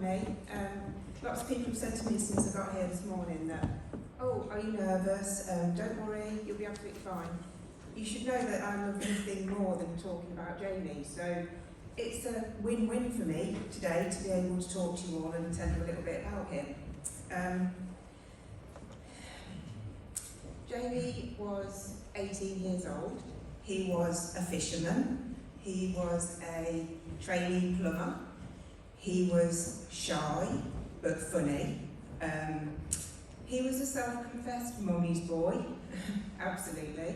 me. Lots of people have said to me since I got here this morning that, oh, are you nervous? Don't worry, you'll be absolutely fine. You should know that I love nothing more than talking about Jamie, so it's a win-win for me today to be able to talk to you all and tell you a little bit about him. Jamie was 18 years old. He was a fisherman. He was a trainee plumber. He was shy but funny. He was a self-confessed mummy's boy, absolutely.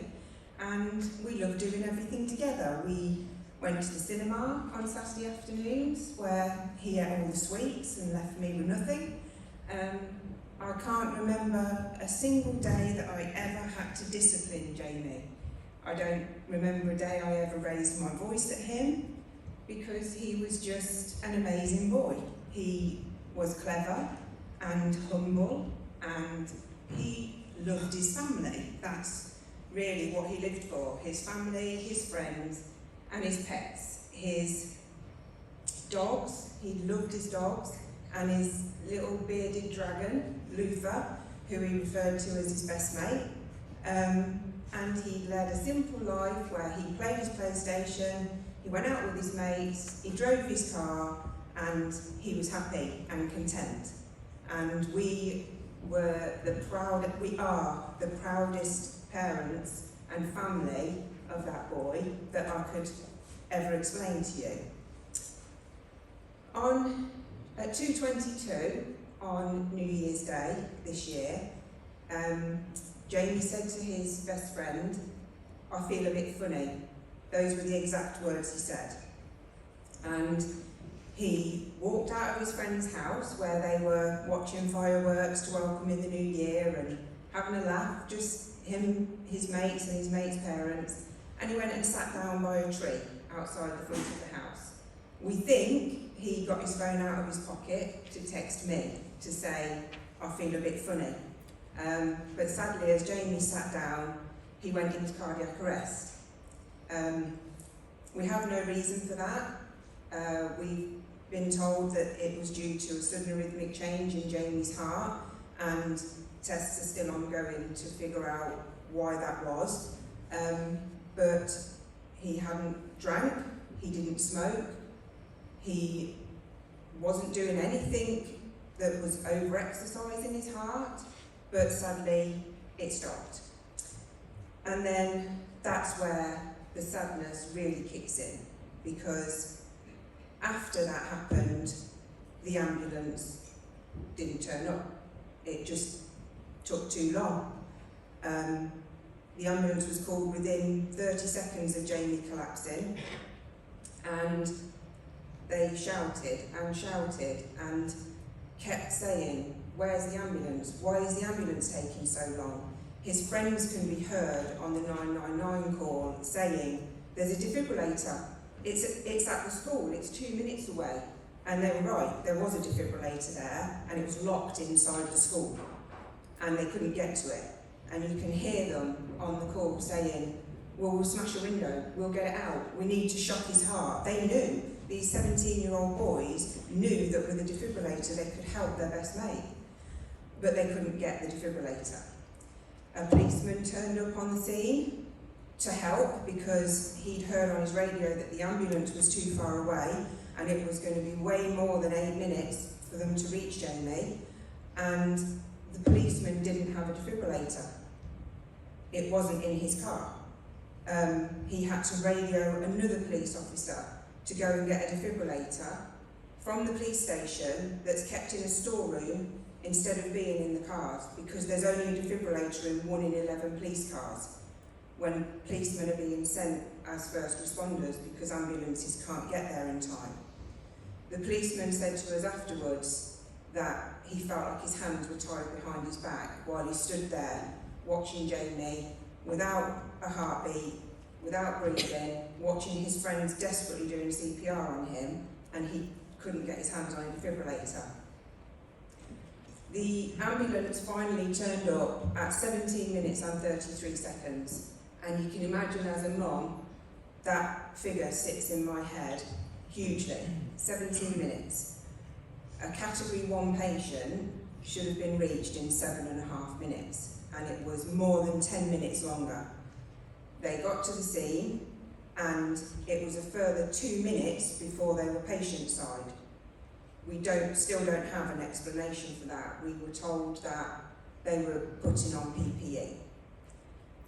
And we loved doing everything together. We went to the cinema on Saturday afternoons where he ate all the sweets and left me with nothing. I can't remember a single day that I ever had to discipline Jamie. I don't remember a day I ever raised my voice at him because he was just an amazing boy. He was clever and humble and he loved his family. That's really what he lived for. His family, his friends and his pets. His dogs, he loved his dogs, and his little bearded dragon, Luther, who he referred to as his best mate. And he led a simple life where he played his PlayStation, he went out with his mates, he drove his car, and he was happy and content. And we are the proudest parents and family of that boy that I could ever explain to you. At 2:22 on New Year's Day this year, Jamie said to his best friend, "I feel a bit funny." Those were the exact words he said. And he walked out of his friend's house where they were watching fireworks to welcome in the new year and having a laugh, just him, his mates and his mates' parents, and he went and sat down by a tree outside the front of the house. We think he got his phone out of his pocket to text me to say, "I feel a bit funny." But sadly, as Jamie sat down, he went into cardiac arrest. We have no reason for that. We've been told that it was due to a sudden arrhythmic change in Jamie's heart, and tests are still ongoing to figure out why that was. But he hadn't drank, he didn't smoke, he wasn't doing anything that was over-exercising his heart, but sadly it stopped. And then that's where the sadness really kicks in, because after that happened, the ambulance didn't turn up. It just took too long. The ambulance was called within 30 seconds of Jamie collapsing, and they shouted and kept saying, "Where's the ambulance? Why is the ambulance taking so long?" His friends can be heard on the 999 call saying, "There's a defibrillator. It's at the school, it's 2 minutes away." And they were right, there was a defibrillator there, and it was locked inside the school, and they couldn't get to it. And you can hear them on the call saying, "Well, we'll smash a window, we'll get it out, we need to shock his heart." They knew, these 17-year-old boys knew that with a defibrillator they could help their best mate, but they couldn't get the defibrillator. A policeman turned up on the scene to help because he'd heard on his radio that the ambulance was too far away and it was going to be way more than 8 minutes for them to reach Jamie, and the policeman didn't have a defibrillator. It wasn't in his car. He had to radio another police officer to go and get a defibrillator from the police station that's kept in a storeroom instead of being in the cars, because there's only a defibrillator in 1 in 11 police cars when policemen are being sent as first responders because ambulances can't get there in time. The policeman said to us afterwards that he felt like his hands were tied behind his back while he stood there watching Jamie without a heartbeat, without breathing, watching his friends desperately doing CPR on him, and he couldn't get his hands on a defibrillator. The ambulance finally turned up at 17 minutes and 33 seconds, and you can imagine as a mum, that figure sits in my head hugely, 17 minutes. a category 1 patient should have been reached in 7.5 minutes, and it was more than 10 minutes longer. They got to the scene, and it was a further 2 minutes before they were patient side. We still don't have an explanation for that. We were told that they were putting on PPE.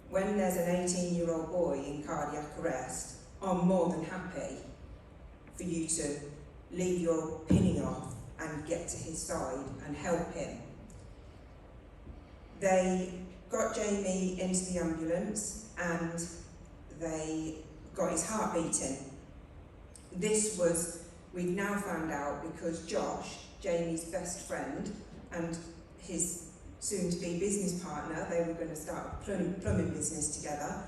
When there's an 18-year-old boy in cardiac arrest, I'm more than happy for you to leave your pinning off and get to his side and help him. They got Jamie into the ambulance and they got his heart beating. This was, we've now found out, because Josh, Jamie's best friend, and his soon-to-be business partner, they were going to start a plumbing business together.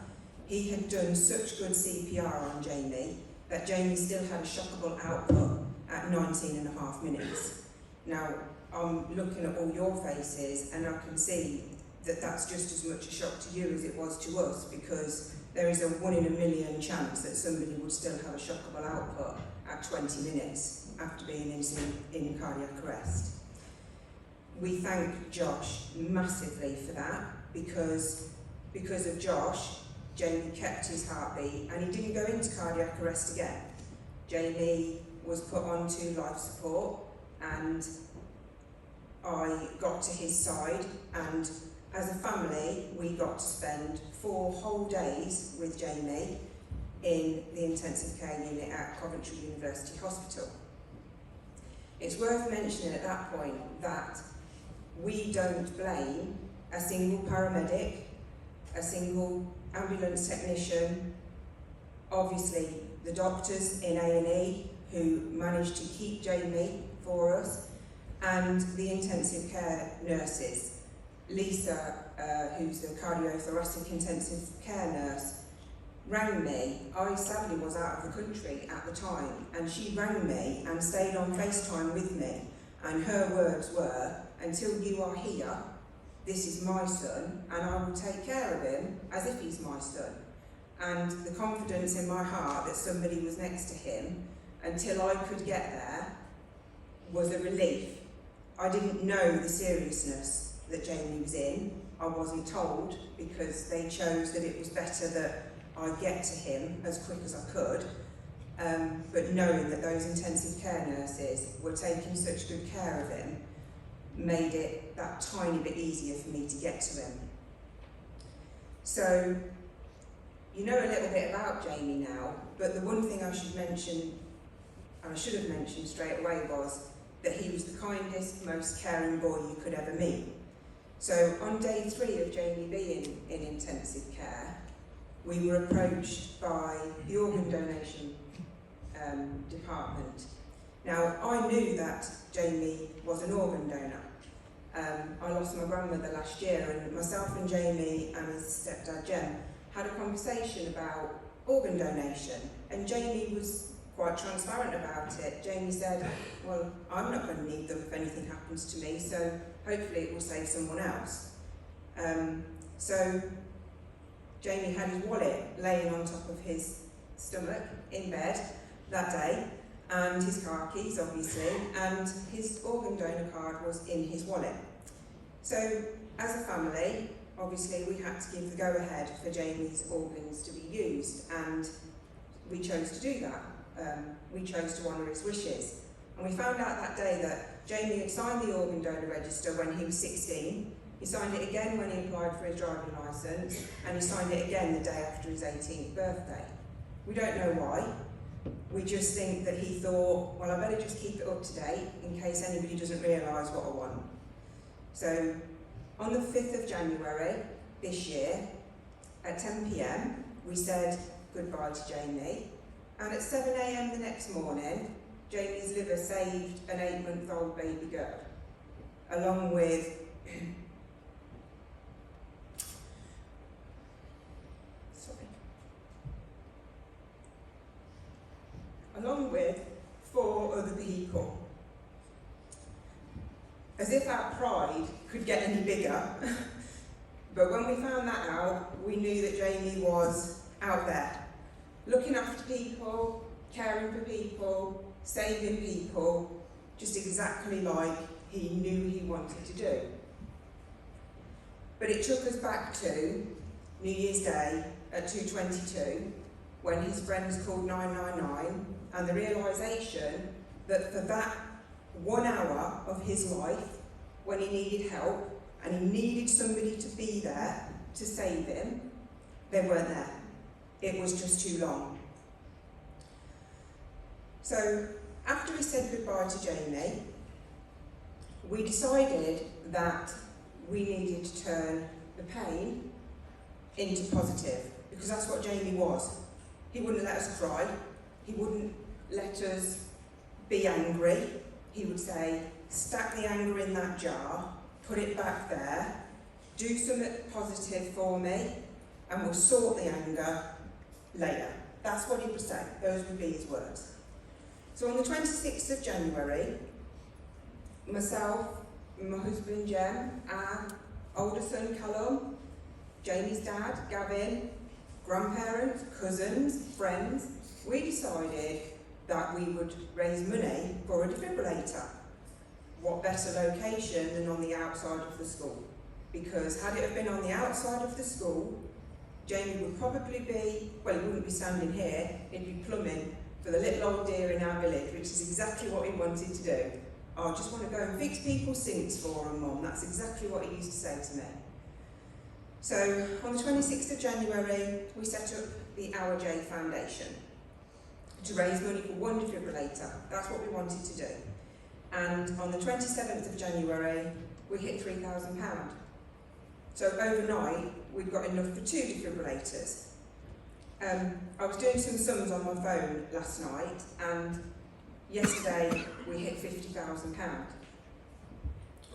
He had done such good CPR on Jamie that Jamie still had a shockable output at 19.5 minutes. Now, I'm looking at all your faces and I can see that that's just as much a shock to you as it was to us, because there is a 1 in a million chance that somebody would still have a shockable output at 20 minutes after being in cardiac arrest. We thank Josh massively for that, because of Josh, Jamie kept his heartbeat and he didn't go into cardiac arrest again. Jamie was put onto life support and I got to his side, and as a family we got to spend 4 whole days with Jamie in the intensive care unit at Coventry University Hospital. It's worth mentioning at that point that we don't blame a single paramedic, a single ambulance technician, obviously the doctors in A&E who managed to keep Jamie for us, and the intensive care nurses. Lisa, who's the cardiothoracic intensive care nurse, rang me. I sadly was out of the country at the time, and she rang me and stayed on FaceTime with me, and her words were, "Until you are here, this is my son, and I will take care of him as if he's my son." And the confidence in my heart that somebody was next to him until I could get there was a relief. I didn't know the seriousness that Jamie was in. I wasn't told, because they chose that it was better that I get to him as quick as I could. But knowing that those intensive care nurses were taking such good care of him made it that tiny bit easier for me to get to him. So, you know a little bit about Jamie now, but the one thing I should mention, and I should have mentioned straight away, was that he was the kindest, most caring boy you could ever meet. So on day 3 of Jamie being in intensive care, we were approached by the organ donation department. Now, I knew that Jamie was an organ donor. I lost my grandmother last year, and myself and Jamie and his stepdad Jem had a conversation about organ donation, and Jamie was quite transparent about it. Jamie said, "Well, I'm not going to need them if anything happens to me, so hopefully it will save someone else." So Jamie had his wallet laying on top of his stomach in bed that day, and his car keys obviously, and his organ donor card was in his wallet. So as a family, obviously we had to give the go-ahead for Jamie's organs to be used, and we chose to do that. We chose to honour his wishes. And we found out that day that Jamie had signed the organ donor register when he was 16, he signed it again when he applied for his driving licence, and he signed it again the day after his 18th birthday. We don't know why. We just think that he thought, well, I better just keep it up to date in case anybody doesn't realise what I want. So on the 5th of January this year, at 10 p.m, we said goodbye to Jamie, and at 7 a.m. the next morning, Jamie's liver saved an 8-month-old baby girl, along with along with 4 other people. As if our pride could get any bigger. But when we found that out, we knew that Jamie was out there, looking after people, caring for people, saving people, just exactly like he knew he wanted to do. But it took us back to New Year's Day at 2:22, when his friends called 999, and the realisation that for that 1 hour of his life, when he needed help and he needed somebody to be there to save him, they weren't there. It was just too long. So after we said goodbye to Jamie, we decided that we needed to turn the pain into positive, because that's what Jamie was. He wouldn't let us cry. He wouldn't let us be angry. He would say, stack the anger in that jar, put it back there, do something positive for me, and we'll sort the anger later. That's what he would say. Those would be his words. So on the 26th of January, myself, my husband Jem, our older son Callum, Jamie's dad, Gavin, grandparents, cousins, friends, we decided that we would raise money for a defibrillator. What better location than on the outside of the school? Because had it have been on the outside of the school, Jamie would probably be, well, he wouldn't be standing here, he'd be plumbing for the little old dear in our village, which is exactly what he wanted to do. Oh, I just want to go and fix people's sinks for them, Mum. That's exactly what he used to say to me. So on the 26th of January, we set up the Our J Foundation to raise money for one defibrillator. That's what we wanted to do. And on the 27th of January, we hit £3,000. So overnight, we'd got enough for 2 defibrillators. I was doing some sums on my phone last night, and yesterday we hit £50,000,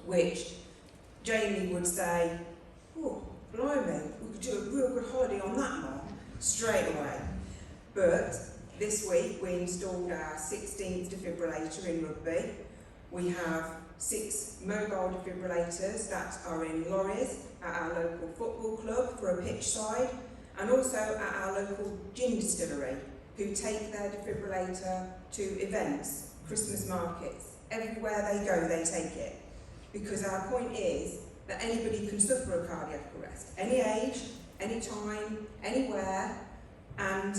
which Jamie would say, oh, blimey, we could do a real good holiday on that, Mum, straight away. But this week we installed our 16th defibrillator in Rugby. We have 6 mobile defibrillators that are in lorries at our local football club for a pitch side, and also at our local gin distillery, who take their defibrillator to events, Christmas markets. Everywhere they go, they take it. Because our point is that anybody can suffer a cardiac arrest, any age, any time, anywhere, and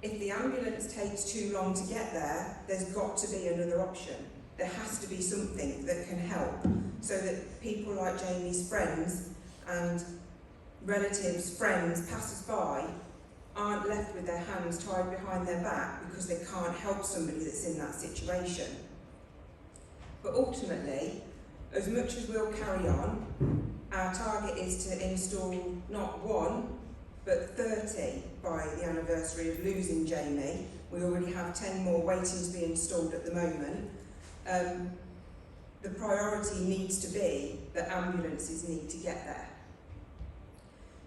if the ambulance takes too long to get there, there's got to be another option. There has to be something that can help, so that people like Jamie's friends and relatives, friends, passers-by aren't left with their hands tied behind their back because they can't help somebody that's in that situation. But ultimately, as much as we'll carry on, our target is to install not 1, but 30 by the anniversary of losing Jamie. We already have 10 more waiting to be installed at the moment. The priority needs to be that ambulances need to get there.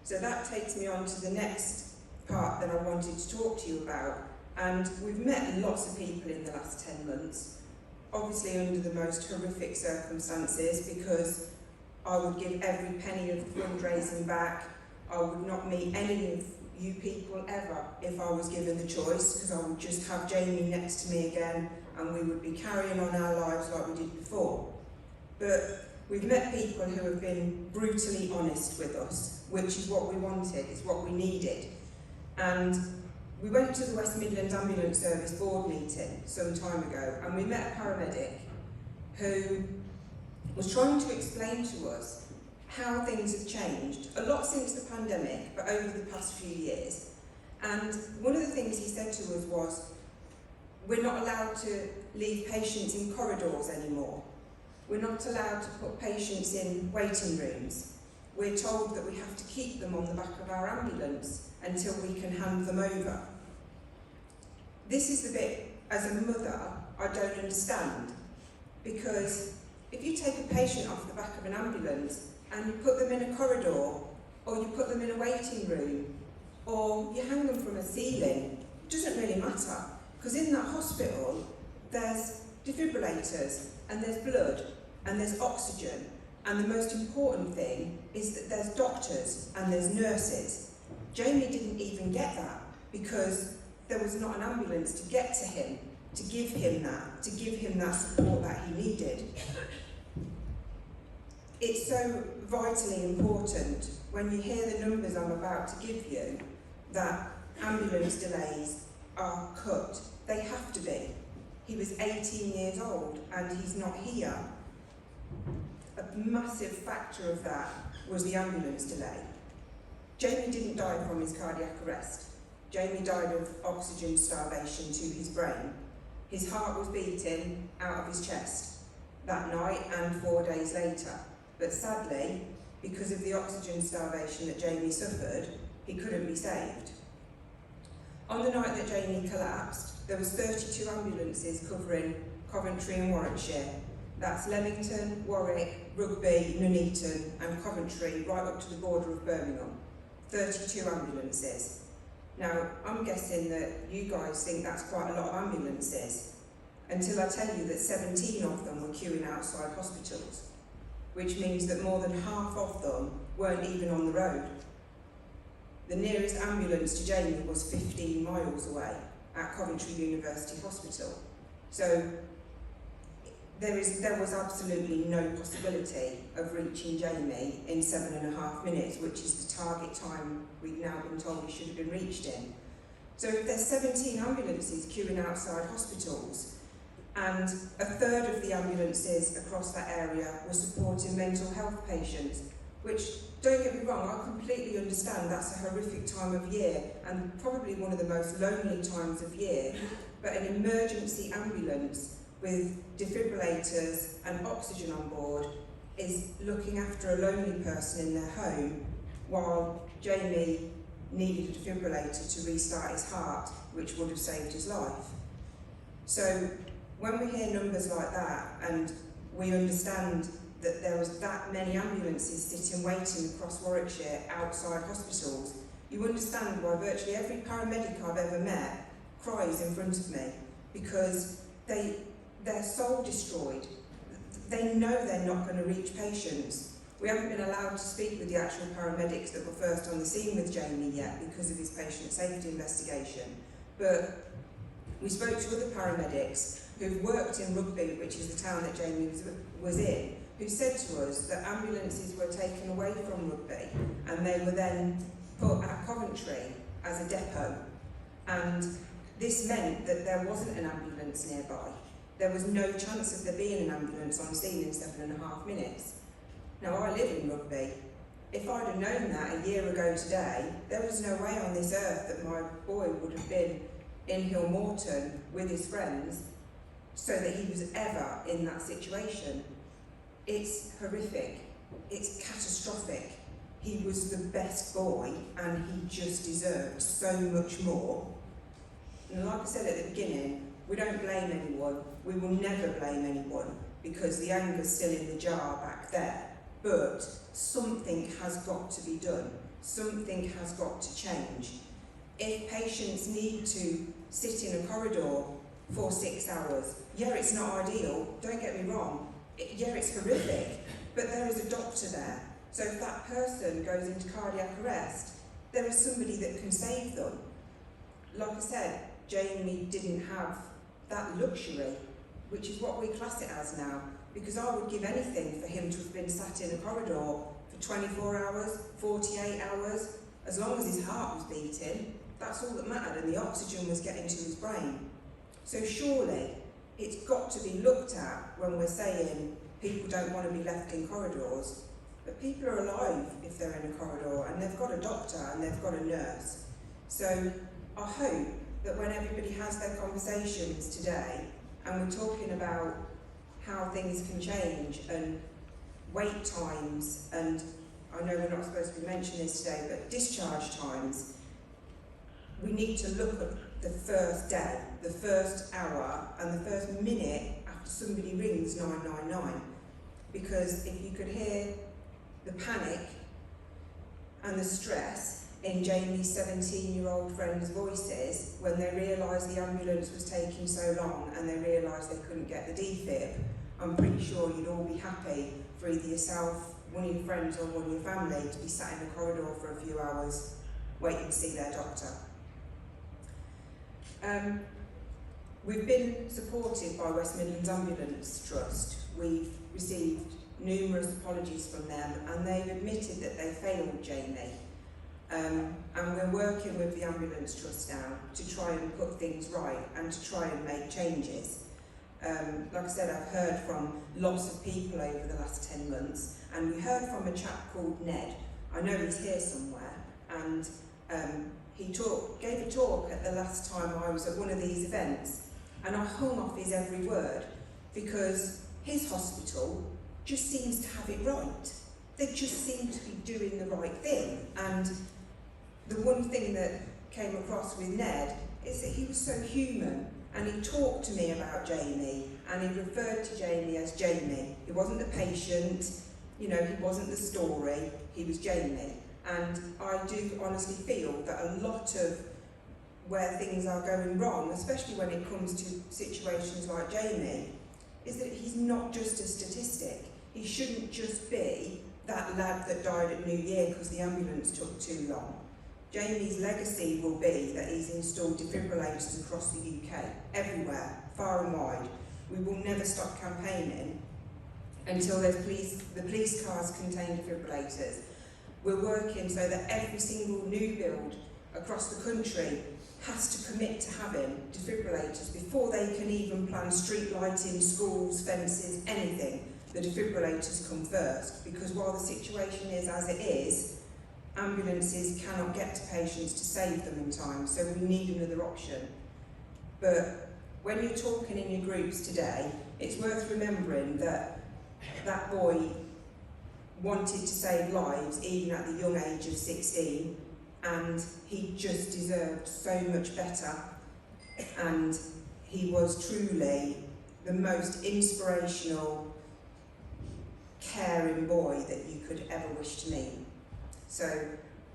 So that takes me on to the next part that I wanted to talk to you about. And we've met lots of people in the last 10 months, obviously under the most horrific circumstances, because I would give every penny of the fundraising back. I would not meet any of you people ever if I was given the choice, because I would just have Jamie next to me again and we would be carrying on our lives like we did before. But we've met people who have been brutally honest with us, which is what we wanted, it's what we needed. And we went to the West Midlands Ambulance Service board meeting some time ago, and we met a paramedic who was trying to explain to us how things have changed, a lot since the pandemic, but over the past few years. And one of the things he said to us was, we're not allowed to leave patients in corridors anymore. We're not allowed to put patients in waiting rooms. We're told that we have to keep them on the back of our ambulance until we can hand them over. This is the bit, as a mother, I don't understand. Because if you take a patient off the back of an ambulance and you put them in a corridor, or you put them in a waiting room, or you hang them from a ceiling, it doesn't really matter. Because in that hospital, there's defibrillators, and there's blood, and there's oxygen, and the most important thing is that there's doctors and there's nurses. Jamie didn't even get that because there was not an ambulance to get to him to give him that support that he needed. It's so vitally important when you hear the numbers I'm about to give you that ambulance delays are cut. They have to be. He was 18 years old and he's not here. A massive factor of that was the ambulance delay. Jamie didn't die from his cardiac arrest. Jamie died of oxygen starvation to his brain. His heart was beating out of his chest that night and 4 days later. But sadly, because of the oxygen starvation that Jamie suffered, he couldn't be saved. On the night that Jamie collapsed, there was 32 ambulances covering Coventry and Warwickshire. That's Leamington, Warwick, Rugby, Nuneaton and Coventry, right up to the border of Birmingham. 32 ambulances. Now, I'm guessing that you guys think that's quite a lot of ambulances, until I tell you that 17 of them were queuing outside hospitals, which means that more than half of them weren't even on the road. The nearest ambulance to Jamie was 15 miles away at Coventry University Hospital. So there was absolutely no possibility of reaching Jamie in 7.5 minutes, which is the target time we've now been told he should have been reached in. So if there's 17 ambulances queuing outside hospitals, and a third of the ambulances across that area were supporting mental health patients, which, don't get me wrong, I completely understand that's a horrific time of year and probably one of the most lonely times of year, but an emergency ambulance with defibrillators and oxygen on board is looking after a lonely person in their home while Jamie needed a defibrillator to restart his heart, which would have saved his life. So when we hear numbers like that and we understand that there was that many ambulances sitting waiting across Warwickshire outside hospitals, you understand why virtually every paramedic I've ever met cries in front of me, because they're soul destroyed. They know they're not going to reach patients. We haven't been allowed to speak with the actual paramedics that were first on the scene with Jamie yet because of his patient safety investigation. But we spoke to other paramedics who've worked in Rugby, which is the town that Jamie was in, who said to us that ambulances were taken away from Rugby and they were then put at Coventry as a depot. And this meant that there wasn't an ambulance nearby. There was no chance of there being an ambulance on scene in 7.5 minutes. Now, I live in Rugby. If I'd have known that a year ago today, there was no way on this earth that my boy would have been in Hill Morton with his friends so that he was ever in that situation. It's horrific. It's catastrophic. He was the best boy and he just deserved so much more. And like I said at the beginning, we don't blame anyone. We will never blame anyone because the anger's still in the jar back there. But something has got to be done. Something has got to change. If patients need to sit in a corridor for 6 hours, yeah, it's not ideal, don't get me wrong. Yeah, it's horrific, but there is a doctor there. So if that person goes into cardiac arrest, there is somebody that can save them. Like I said, Jamie didn't have that luxury, which is what we class it as now, because I would give anything for him to have been sat in a corridor for 24 hours, 48 hours, as long as his heart was beating. That's all that mattered, and the oxygen was getting to his brain. So surely it's got to be looked at when we're saying people don't want to be left in corridors, but people are alive if they're in a corridor and they've got a doctor and they've got a nurse. So I hope that when everybody has their conversations today and we're talking about how things can change and wait times, and I know we're not supposed to be mentioning this today, but discharge times, we need to look at the first day, the first hour and the first minute after somebody rings 999, because if you could hear the panic and the stress in Jamie's 17-year-old friend's voices when they realised the ambulance was taking so long and they realised they couldn't get the defib, I'm pretty sure you'd all be happy for either yourself, one of your friends or one of your family to be sat in a corridor for a few hours waiting to see their doctor. We've been supported by West Midlands Ambulance Trust. We've received numerous apologies from them, and they've admitted that they failed Jamie. And we're working with the Ambulance Trust now to try and put things right and to try and make changes. Like I said, I've heard from lots of people over the last 10 months, and we heard from a chap called Ned. I know he's here somewhere, and he gave a talk at the last time I was at one of these events, and I hung off his every word because his hospital just seems to have it right. They just seem to be doing the right thing. And the one thing that came across with Ned is that he was so human, and he talked to me about Jamie, and he referred to Jamie as Jamie. He wasn't the patient, you know, he wasn't the story, he was Jamie. And I do honestly feel that a lot of where things are going wrong, especially when it comes to situations like Jamie, is that he's not just a statistic. He shouldn't just be that lad that died at New Year because the ambulance took too long. Jamie's legacy will be that he's installed defibrillators across the UK, everywhere, far and wide. We will never stop campaigning until the police cars contain defibrillators. We're working so that every single new build across the country has to commit to having defibrillators before they can even plan street lighting, schools, fences, anything. The defibrillators come first, because while the situation is as it is, ambulances cannot get to patients to save them in time, so we need another option. But when you're talking in your groups today, it's worth remembering that that boy wanted to save lives even at the young age of 16, and he just deserved so much better, and he was truly the most inspirational, caring boy that you could ever wish to meet. So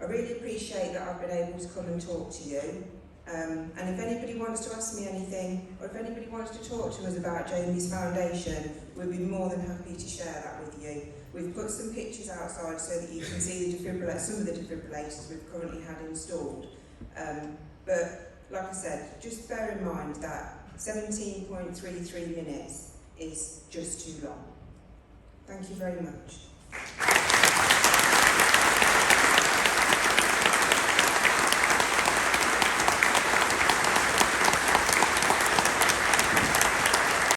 I really appreciate that I've been able to come and talk to you, and if anybody wants to ask me anything, or if anybody wants to talk to us about Jamie's Foundation, we'd be more than happy to share that with you. We've put some pictures outside so that you can see the some of the defibrillators we've currently had installed. But like I said, just bear in mind that 17.33 minutes is just too long. Thank you very much.